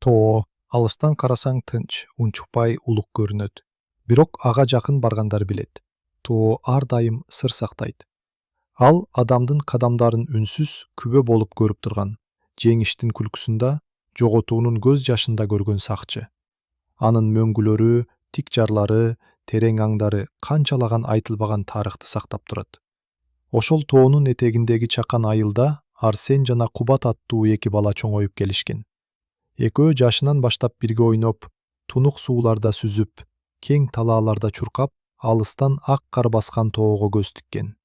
Тоо алыстан карасаң тынч, унчукпай улук көрүнөт. Бирок ага жакын баргандар билет. Тоо ар дайым сыр сактайт. Ал адамдын кадамдарын үнсүз күбө болуп көрүп турган. Жеңиштин күлкүсүндө, жоготуунун көз жашында көргөн сакчы. Анын мөңгүлөрү, тик жарлары, терең аңдары канчалаган айтылбаган тарыхты сактап турат. Ошол тоонун этегиндеги чакан айылда Арсен жана Кубат аттуу эки бала чоңоюп келишкен. Экөө жашынан баштап бирге ойноп, тунук сууларда сүзүп, кең талааларда чуркап, алыстан ак кар баскан тоого көз тиккен.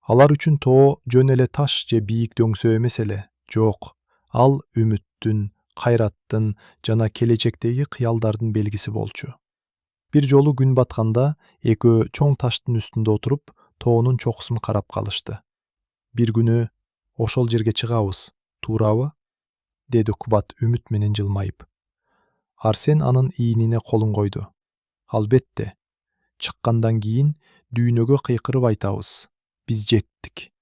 Алар үчүн тоо жөн эле таш же бийик дөңсөө эмес эле. Жок, ал үмүттүн, кайраттын жана келечектеги кыялдардын белгиси болчу. Бир жолу күн батканда экөө чоң таштын үстүндө отуруп, тоонун чокусун карап калышты. Бир күнү ошол жерге чыгабыз, туурабы? Деди Кубат үмүт менен жылмайып. Арсен анын ийинине колун койду. Албетте, чыккандан кийин дүйнөгө кыйкырып айтабыз. Биз жеттик.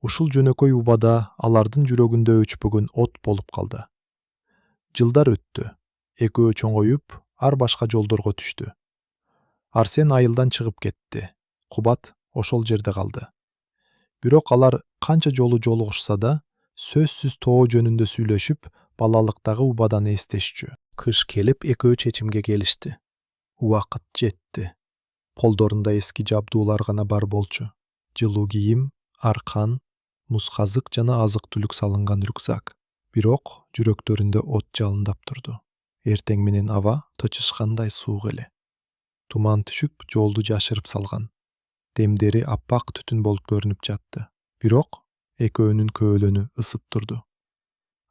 Ушул жөнөкөй убада алардын жүрөгүндө өчпөгөн от болуп калды. Жылдар өттү. Экөө чоңоюп, ар башка жолдорго түштү. Арсен айылдан чыгып кетти. Кубат ошол жерде калды. Бирок алар канча жолу жолугушса да, сөзсүз тоо жөнүндө сүйлөшүп, балалыктагы убаданы эстешчү. Кыш келип, экөө чечимге келишти. Убакыт жетти. Колдорунда эски жабдуулар гана бар болчу. Жылуу кийим, аркан, муз казык жана азык-түлүк салынган рюкзак. Бирок жүрөктөрүндө от жалындап турду. Эртең менен аба тычышкандай суук эле. Туман түшүп, жолду жашырып салган. Демдери аппак түтүн болуп көрүнүп жатты. Бирок экөөнүн көөлөнү ысып турду.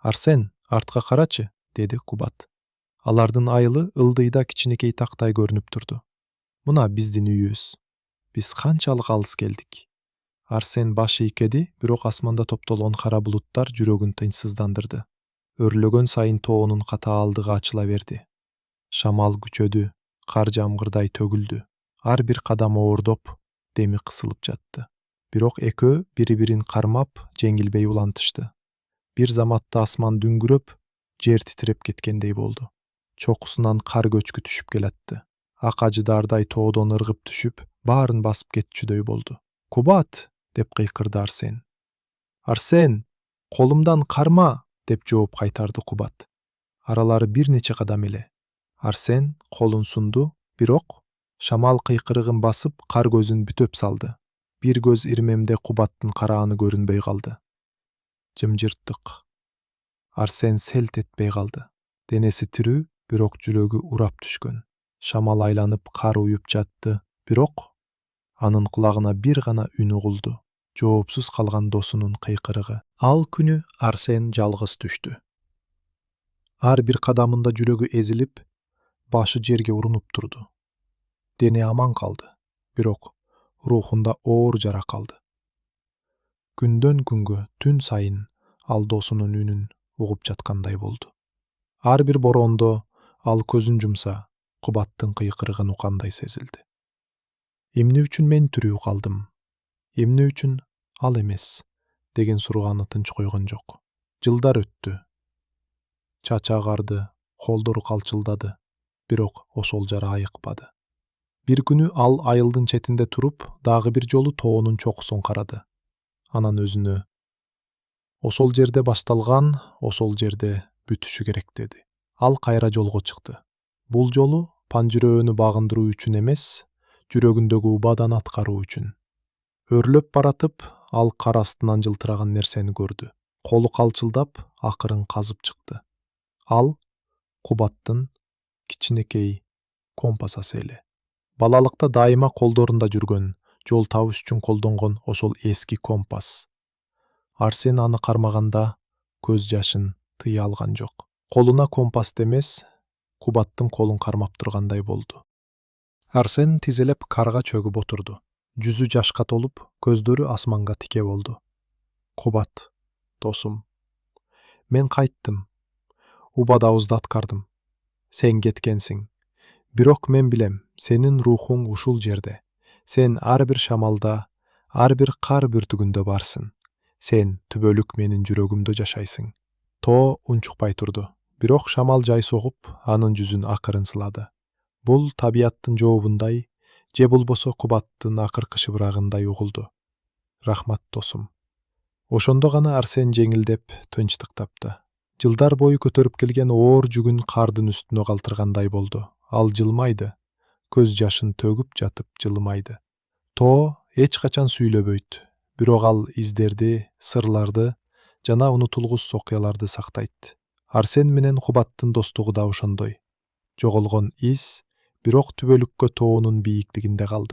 Арсен, артка карачы, деди Кубат. Алардын айылы ылдыйда кичинекей тактай көрүнүп турду. Мына биздин үйүбүз. Биз канчалык алыс келдик. Арсен баш ийкеди, бирок асманда топтолгон кара булуттар жүрөгүн тынчсыздандырды. Өрлөгөн сайын тоонун катаалдыгы ачыла берди. Шамал күчөдү, кар жамгырдай төгүлдү. Ар бир кадам оордоп, деми кысылып жатты. Бирок экөө бири-бирин кармап, жеңилбей улантышты. Бир заматта асман дүңгүрөп, жер титиреп кеткендей болду. Чокусунан кар көчкү түшүп келатты. Ак ажыдардай тоодон ыргып түшүп, баарын басып кетчүдөй болду. Кубат! Деп кыйкырды Арсен. Арсен! Колумдан карма! Деп жооп кайтарды Кубат. Аралары бир нече кадам эле. Арсен колун сунду, бирок шамал кыйкырыгын басып, кар көзүн бүтөп салды. Бир көз ирмемде Кубаттын карааны көрүнбөй калды. Жымжырттык. Арсен селт этпей калды. Денеси тирүү, бирок жүрөгү урап түшкөн. Шамал айланып кар уюп жатты, бирок анын кулагына бир гана үн угулду. Жоопсуз калган досунун кыйкырыгы. Ал күнү Арсен жалгыз түштү. Ар бир кадамында жүрөгү эзилип, башы жерге урунуп турду. Дене аман калды, бирок рухунда оор жара калды. Күндөн күнгө, түн сайын ал досунун үнүн угуп жаткандай болду. Ар бир бороондо ал көзүн жумса, Кубаттын кыйкырыгын уккандай сезилди. Эмне үчүн мен тирүү калдым? Эмне үчүн ал эмес? Деген суроону тынч койгон жок. Жылдар өттү. Чачы агарды, колдору калчылдады, бирок ошол жара айыкпады. Бир күнү ал айылдын четинде туруп, дагы бир жолу тоонун чокусун карады. Анан өзүнө: ошол жерде башталган, ошол жерде бүтүшү керек деди. Ал кайра жолго чыкты. Бул жолу панжирөөнү багындыруу үчүн эмес, жүрөгүндөгү убаданы аткаруу үчүн. Өрлөп баратып, ал кар астынан жылтыраган нерсени көрдү. Колу калчылдап, акырын казып чыкты. Ал Кубаттын кичинекей компасасы эле. Балалыкта дайыма колдорунда жүргөн, жол табыш үчүн колдонгон ошол эски компас. Арсен аны кармаганда көз жашын тыя алган жок. Колуна компасты эмес, Кубаттын колун кармап тургандай болду. Арсен тизелеп карга чөгүп отурду. Жүзү жашка толуп, көздөрү асманга тике болду. Кубат, досум. Мен кайттым. Убадабызды аткардым. Сен кеткенсиң. Бирок мен билем, сенин рухуң ушул жерде. Сен ар бир шамалда, ар бир кар бүртүгүндө барсың. Сен түбөлүк менин жүрөгүмдө жашайсың. Тоо унчукпай турду. Бирок шамал жай согуп, анын жүзүн акырын сылады. Бул табияттын жообундай, же болбосо Кубаттын акыркы шыбырагындай угулду. Рахмат досум. Ошондо гана Арсен жеңилдеп, тынчтык тапты. Жылдар бою көтөрүп келген оор жүгүн кардын үстүнө калтыргандай болду. Ал жылмайды. Көз жашын төгүп жатып жылмайды. Тоо эч качан сүйлөбөйт. Бирок ал издерди, сырларды жана унутулгус окуяларды сактайт. Арсен менен Кубаттын достугу да ошондой. Жоголгон из бирок түбөлүккө тоонун бийиктигинде калды.